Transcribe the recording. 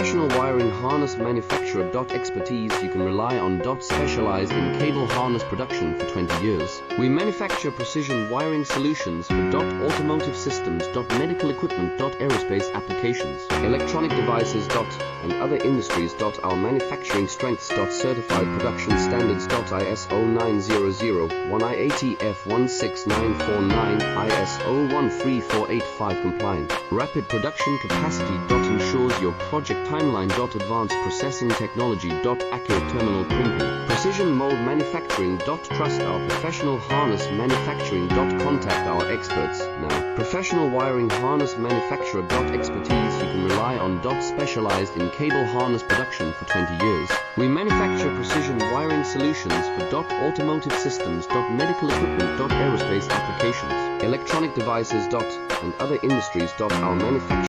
Professional wiring harness manufacturer. Expertise you can rely on. Specialized in cable harness production for 20 years. We manufacture precision wiring solutions for automotive systems. Medical equipment. Aerospace applications. Electronic devices. And other industries. Our manufacturing strengths. Certified production standards. ISO 9001 IATF 16949 ISO 13485 compliant. Rapid production capacity. Ensures your project timeline. Advanced processing technology. Accurate terminal printing. Precision mold manufacturing. Trust our professional harness manufacturing. Contact our experts now. Professional wiring harness manufacturer. Expertise you can rely on. Specialized in cable harness production for 20 years. We manufacture precision wiring solutions for automotive systems. Medical equipment. Aerospace applications. Electronic devices. And other industries. Our manufacturing